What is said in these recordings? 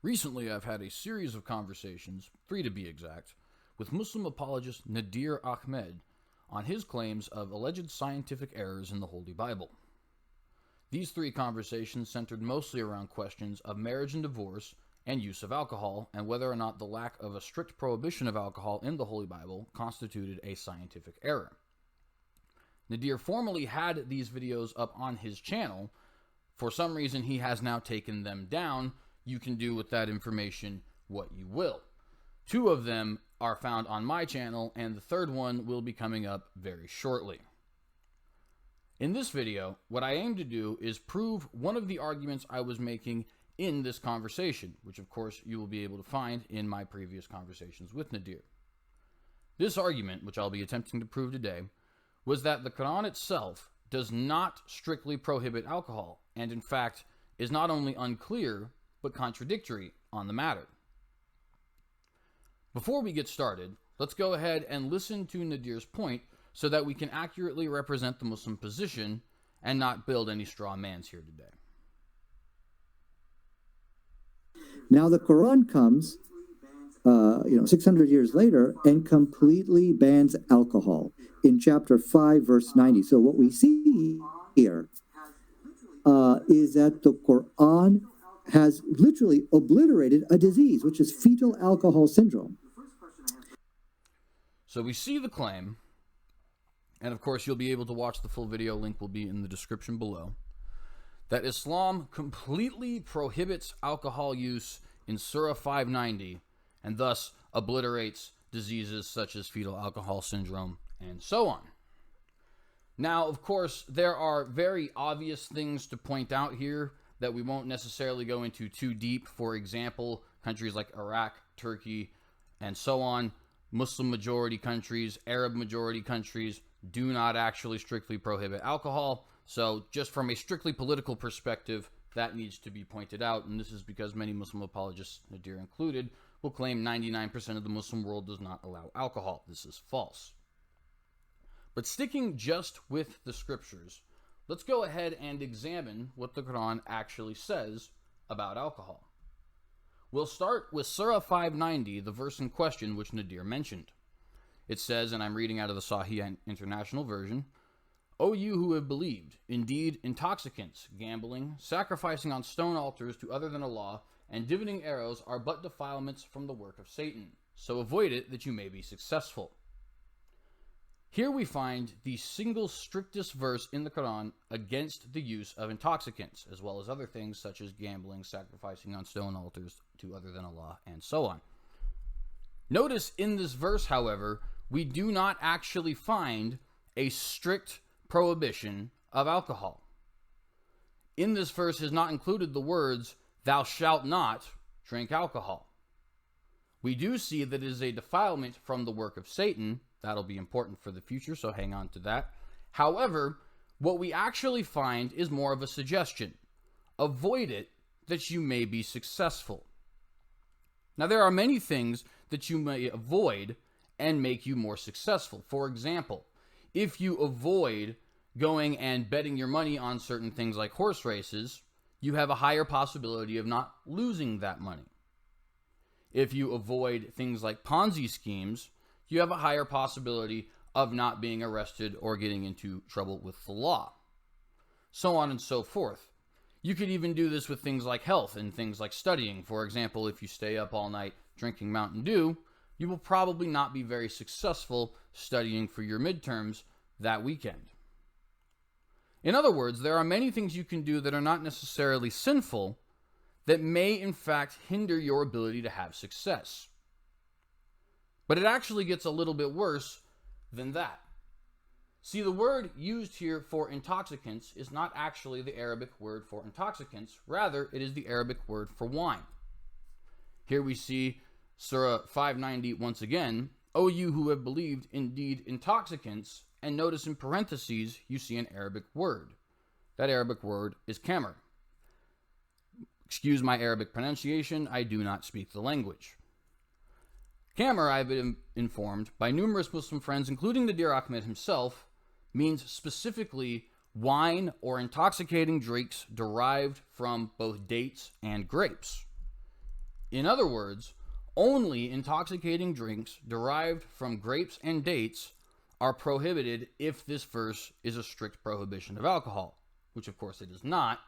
Recently, I've had a series of conversations, 3 to be exact, with Muslim apologist Nadir Ahmed on his claims of alleged scientific errors in the Holy Bible. These 3 conversations centered mostly around questions of marriage and divorce and use of alcohol, and whether or not the lack of a strict prohibition of alcohol in the Holy Bible constituted a scientific error. Nadir formerly had these videos up on his channel. For some reason, he has now taken them down. You can do with that information what you will. 2 of them are found on my channel, and the 3rd one will be coming up very shortly. In this video, what I aim to do is prove one of the arguments I was making in this conversation, which of course you will be able to find in my previous conversations with Nadir. This argument, which I'll be attempting to prove today, was that the Qur'an itself does not strictly prohibit alcohol, and in fact is not only unclear, but contradictory on the matter. Before we get started, let's go ahead and listen to Nadir's point so that we can accurately represent the Muslim position and not build any straw mans here today. Now the Quran comes, 600 years later and completely bans alcohol in chapter 5, verse 90. So what we see here is that the Quran has literally obliterated a disease, which is fetal alcohol syndrome. So we see the claim, and of course you'll be able to watch the full video, link will be in the description below, that Islam completely prohibits alcohol use in Surah 590, and thus obliterates diseases such as fetal alcohol syndrome and so on. Now, of course, there are very obvious things to point out here that we won't necessarily go into too deep. For example, countries like Iraq, Turkey, and so on, Muslim majority countries, Arab majority countries, do not actually strictly prohibit alcohol. So just from a strictly political perspective, that needs to be pointed out. And this is because many Muslim apologists, Nadir included, will claim 99% of the Muslim world does not allow alcohol. This is false. But sticking just with the scriptures, let's go ahead and examine what the Quran actually says about alcohol. We'll start with Surah 590, the verse in question, which Nadir mentioned. It says, and I'm reading out of the Sahih International Version, "O you who have believed, indeed intoxicants, gambling, sacrificing on stone altars to other than Allah, and divining arrows are but defilements from the work of Satan. So avoid it that you may be successful." Here we find the single strictest verse in the Quran against the use of intoxicants, as well as other things such as gambling, sacrificing on stone altars to other than Allah, and so on. Notice in this verse, however, we do not actually find a strict prohibition of alcohol. In this verse is not included the words, "Thou shalt not drink alcohol." We do see that it is a defilement from the work of Satan. That'll be important for the future, so hang on to that. However, what we actually find is more of a suggestion. Avoid it that you may be successful. Now, there are many things that you may avoid and make you more successful. For example, if you avoid going and betting your money on certain things like horse races, you have a higher possibility of not losing that money. If you avoid things like Ponzi schemes, you have a higher possibility of not being arrested or getting into trouble with the law. So on and so forth. You could even do this with things like health and things like studying. For example, if you stay up all night drinking Mountain Dew, you will probably not be very successful studying for your midterms that weekend. In other words, there are many things you can do that are not necessarily sinful that may in fact hinder your ability to have success. But it actually gets a little bit worse than that. See, the word used here for intoxicants is not actually the Arabic word for intoxicants. Rather, it is the Arabic word for wine. Here we see Surah 590 once again, "O you who have believed, indeed intoxicants," and notice in parentheses you see an Arabic word. That Arabic word is khamr. Excuse my Arabic pronunciation, I do not speak the language. Khamr, I've been informed by numerous Muslim friends, including Nadir Ahmed himself, means specifically wine or intoxicating drinks derived from both dates and grapes. In other words, only intoxicating drinks derived from grapes and dates are prohibited if this verse is a strict prohibition of alcohol, which of course it is not.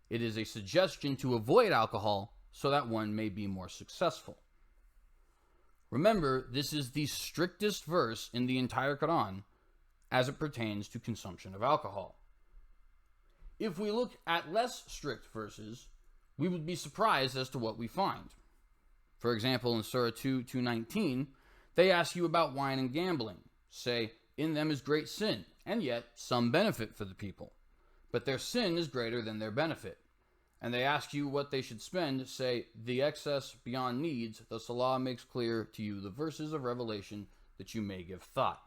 It is a suggestion to avoid alcohol so that one may be more successful. Remember, this is the strictest verse in the entire Qur'an as it pertains to consumption of alcohol. If we look at less strict verses, we would be surprised as to what we find. For example, in Surah 2:219, they ask you about wine and gambling. Say, in them is great sin, and yet some benefit for the people. But their sin is greater than their benefit. And they ask you what they should spend. Say, the excess beyond needs, thus Allah makes clear to you the verses of revelation that you may give thought.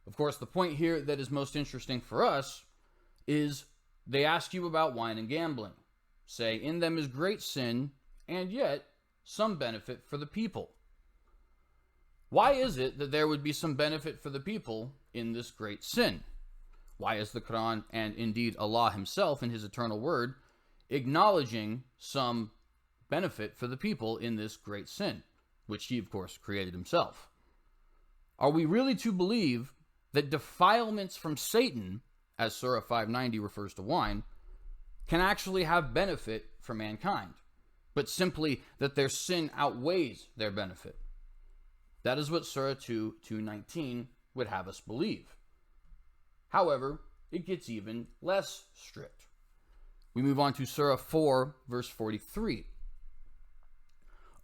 Of course, the point here that is most interesting for us is they ask you about wine and gambling. Say, in them is great sin, and yet some benefit for the people. Why is it that there would be some benefit for the people in this great sin? Why is the Quran, and indeed Allah himself in his eternal word, acknowledging some benefit for the people in this great sin, which he of course created himself? Are we really to believe that defilements from Satan, as Surah 590 refers to wine, can actually have benefit for mankind, but simply that their sin outweighs their benefit? That is what Surah 2:219 would have us believe. However, it gets even less strict. We move on to Surah 4, verse 43.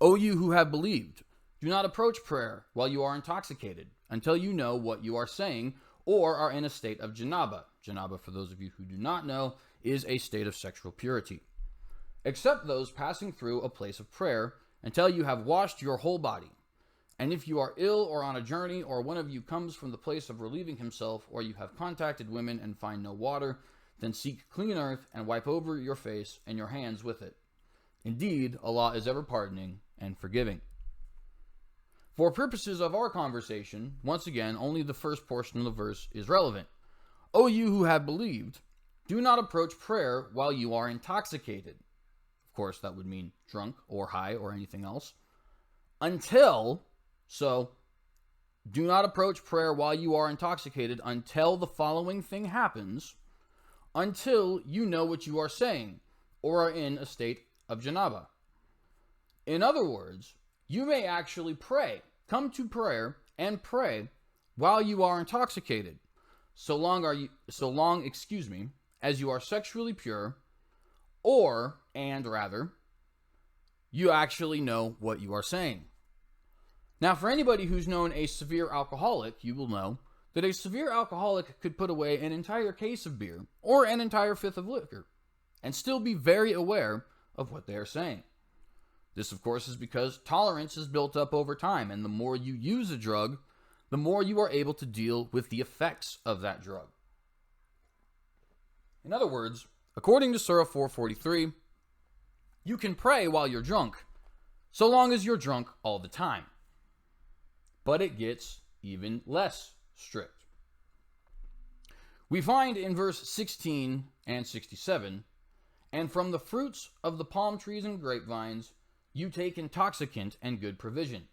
O you who have believed, do not approach prayer while you are intoxicated, until you know what you are saying, or are in a state of janaba. Janaba, for those of you who do not know, is a state of sexual purity. Except those passing through a place of prayer, until you have washed your whole body. And if you are ill or on a journey, or one of you comes from the place of relieving himself, or you have contacted women and find no water, then seek clean earth and wipe over your face and your hands with it. Indeed, Allah is ever pardoning and forgiving. For purposes of our conversation, once again, only the first portion of the verse is relevant. O you who have believed, do not approach prayer while you are intoxicated. Of course, that would mean drunk or high or anything else. So, do not approach prayer while you are intoxicated until the following thing happens, until you know what you are saying, or are in a state of janaba. In other words, you may actually pray, come to prayer and pray while you are intoxicated, so long as you are sexually pure, you actually know what you are saying. Now, for anybody who's known a severe alcoholic, you will know that a severe alcoholic could put away an entire case of beer or an entire fifth of liquor and still be very aware of what they are saying. This, of course, is because tolerance is built up over time, and the more you use a drug, the more you are able to deal with the effects of that drug. In other words, according to Surah 443, you can pray while you're drunk, so long as you're drunk all the time. But it gets even less strict. We find in verse 16 and 67, and from the fruits of the palm trees and grapevines, you take intoxicant and good provision.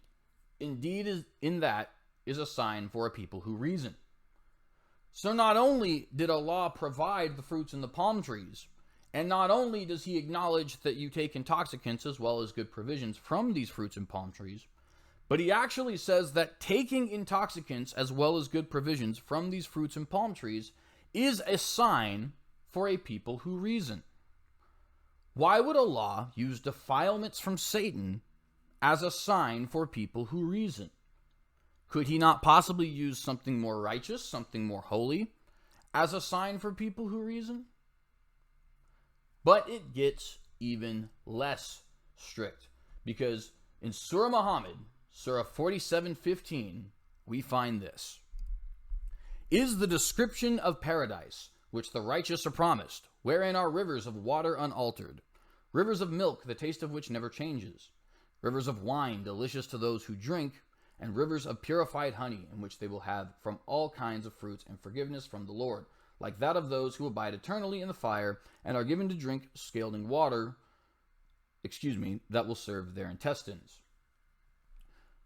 Indeed, in that is a sign for a people who reason. So not only did Allah provide the fruits in the palm trees, and not only does he acknowledge that you take intoxicants as well as good provisions from these fruits and palm trees, but he actually says that taking intoxicants as well as good provisions from these fruits and palm trees is a sign for a people who reason. Why would Allah use defilements from Satan as a sign for people who reason? Could he not possibly use something more righteous, something more holy, as a sign for people who reason? But it gets even less strict, because in Surah Muhammad, Surah 47:15, we find this. Is the description of paradise, which the righteous are promised, wherein are rivers of water unaltered, rivers of milk, the taste of which never changes, rivers of wine, delicious to those who drink, and rivers of purified honey, in which they will have from all kinds of fruits and forgiveness from the Lord, like that of those who abide eternally in the fire and are given to drink scalding water that will serve their intestines.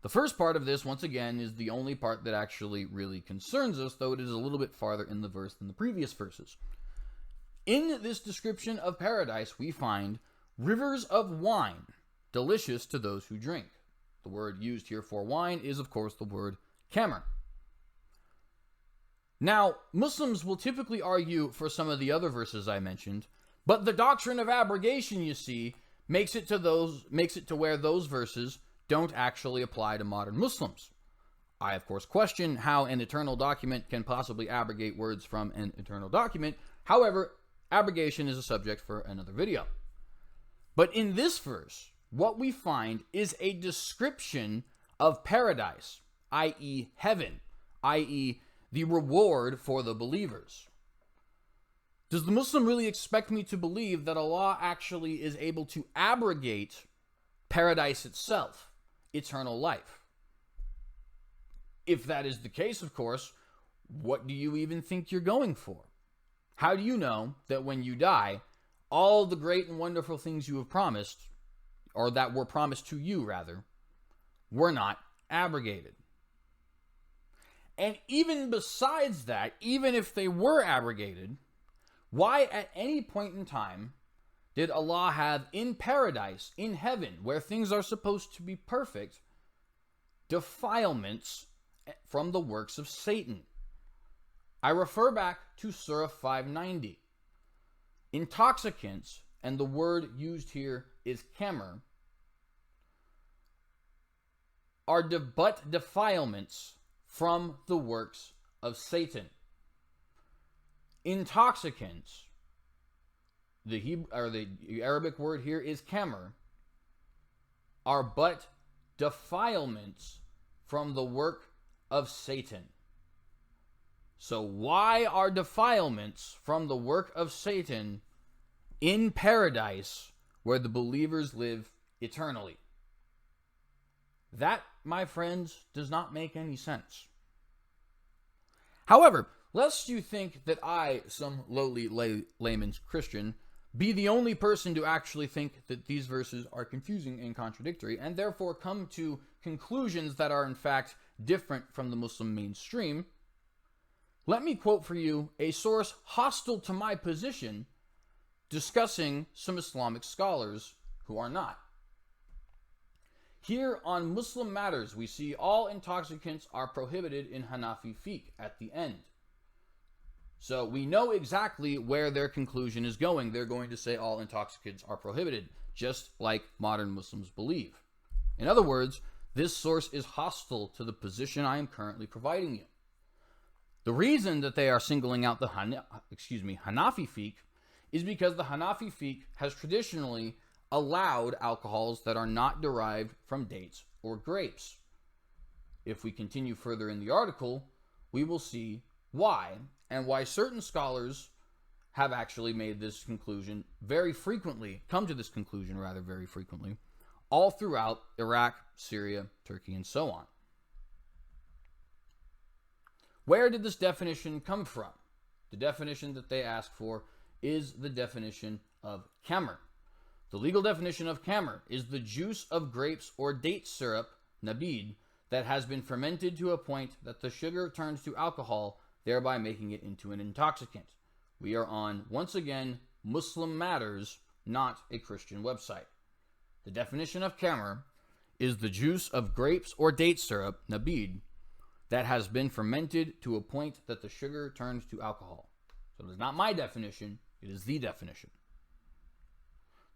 The first part of this, once again, is the only part that actually really concerns us, though it is a little bit farther in the verse than the previous verses. In this description of paradise, we find rivers of wine, delicious to those who drink. The word used here for wine is, of course, the word khamr. Now, Muslims will typically argue for some of the other verses I mentioned, but the doctrine of abrogation, you see, makes it to where those verses don't actually apply to modern Muslims. I, of course, question how an eternal document can possibly abrogate words from an eternal document. However, abrogation is a subject for another video. But in this verse, what we find is a description of paradise, i.e. heaven, i.e. the reward for the believers. Does the Muslim really expect me to believe that Allah actually is able to abrogate paradise itself, eternal life? If that is the case, of course, what do you even think you're going for? How do you know that when you die, all the great and wonderful things you have promised, or that were promised to you, rather, were not abrogated? And even besides that, even if they were abrogated, why at any point in time did Allah have in paradise, in heaven, where things are supposed to be perfect, defilements from the works of Satan? I refer back to Surah 590. Intoxicants, and the word used here is khamr, are but defilements from the works of Satan. Intoxicants, the Arabic word here is khamr, are but defilements from the work of Satan. So why are defilements from the work of Satan in paradise where the believers live eternally? That, my friends, does not make any sense. However, lest you think that I, some lowly layman's Christian, be the only person to actually think that these verses are confusing and contradictory, and therefore come to conclusions that are in fact different from the Muslim mainstream, let me quote for you a source hostile to my position discussing some Islamic scholars who are not. Here on Muslim Matters, we see all intoxicants are prohibited in Hanafi fiqh at the end. So we know exactly where their conclusion is going. They're going to say all intoxicants are prohibited, just like modern Muslims believe. In other words, this source is hostile to the position I am currently providing you. The reason that they are singling out the Hanafi fiqh is because the Hanafi fiqh has traditionally allowed alcohols that are not derived from dates or grapes. If we continue further in the article, we will see why, and why certain scholars have actually made this conclusion very frequently, very frequently, all throughout Iraq, Syria, Turkey, and so on. Where did this definition come from? The definition that they ask for is the definition of khamr. The legal definition of khamr is the juice of grapes or date syrup, nabid, that has been fermented to a point that the sugar turns to alcohol, thereby making it into an intoxicant. We are on, once again, Muslim Matters, not a Christian website. The definition of khamr is the juice of grapes or date syrup, nabid, that has been fermented to a point that the sugar turns to alcohol. So it is not my definition, it is the definition.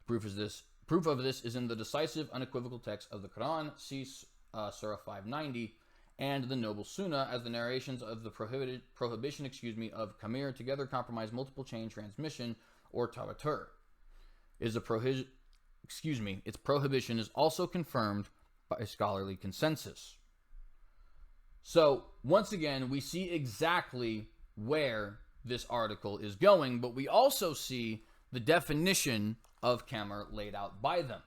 Proof of this is in the decisive, unequivocal text of the Qur'an, see Surah 590, and the Noble Sunnah, as the narrations of the prohibition of khamr together comprise multiple chain transmission, or tawatur. Its prohibition is also confirmed by a scholarly consensus. So, once again, we see exactly where this article is going, but we also see the definition of khamr laid out by them.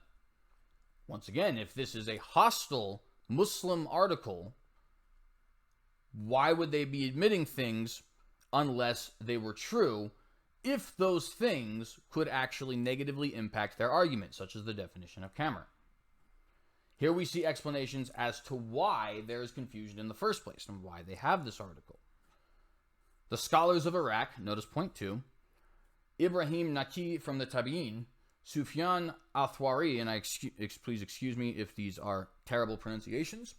Once again, if this is a hostile Muslim article, why would they be admitting things unless they were true? if those things could actually negatively impact their argument, such as the definition of kamer. Here we see explanations as to why there is confusion in the first place and why they have this article. The scholars of Iraq, notice point 2, Ibrahim Naqi from the Tabi'in, Sufyan al-Thawri, and please excuse me if these are terrible pronunciations,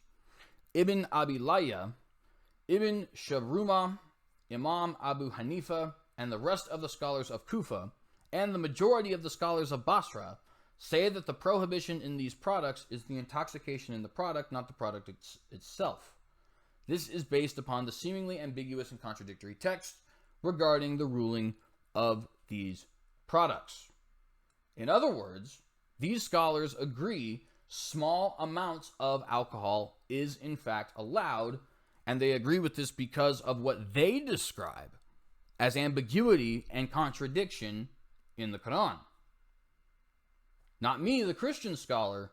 Ibn Abi Layya, Ibn Shabruma, Imam Abu Hanifa, and the rest of the scholars of Kufa, and the majority of the scholars of Basra, say that the prohibition in these products is the intoxication in the product, not the product itself. This is based upon the seemingly ambiguous and contradictory text regarding the ruling of these products. In other words, these scholars agree small amounts of alcohol is in fact allowed, and they agree with this because of what they describe as ambiguity and contradiction in the Qur'an. Not me, the Christian scholar,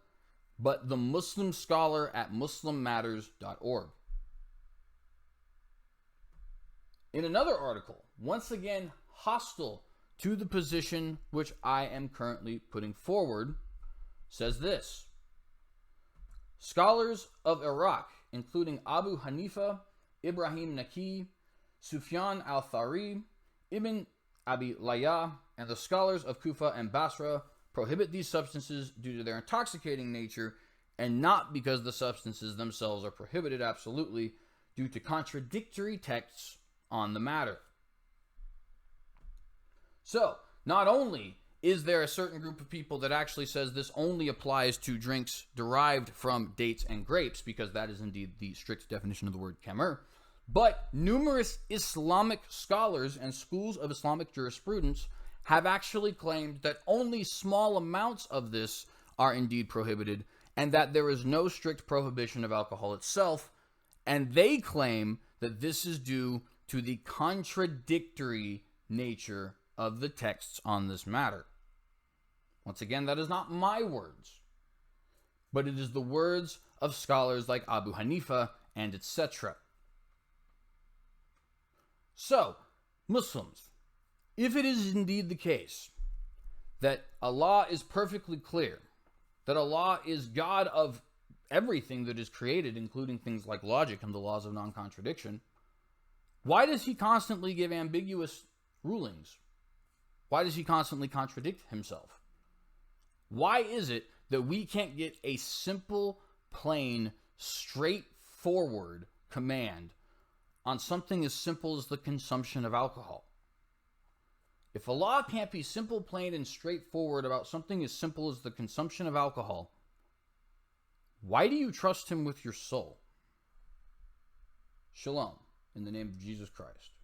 but the Muslim scholar at muslimmatters.org. In another article, once again hostile to the position which I am currently putting forward, says this: scholars of Iraq, including Abu Hanifa, Ibrahim Naqi, Sufyan al-Thawri, Ibn Abi Layya, and the scholars of Kufa and Basra prohibit these substances due to their intoxicating nature and not because the substances themselves are prohibited absolutely due to contradictory texts on the matter. So, not only is there a certain group of people that actually says this only applies to drinks derived from dates and grapes, because that is indeed the strict definition of the word kamer, but numerous Islamic scholars and schools of Islamic jurisprudence have actually claimed that only small amounts of this are indeed prohibited and that there is no strict prohibition of alcohol itself, and they claim that this is due to the contradictory nature of the texts on this matter. Once again, that is not my words, but it is the words of scholars like Abu Hanifa and etc. So, Muslims, if it is indeed the case that Allah is perfectly clear, that Allah is God of everything that is created, including things like logic and the laws of non-contradiction, why does he constantly give ambiguous rulings? Why does he constantly contradict himself? Why is it that we can't get a simple, plain, straightforward command on something as simple as the consumption of alcohol? If Allah can't be simple, plain, and straightforward about something as simple as the consumption of alcohol, why do you trust him with your soul? Shalom, in the name of Jesus Christ.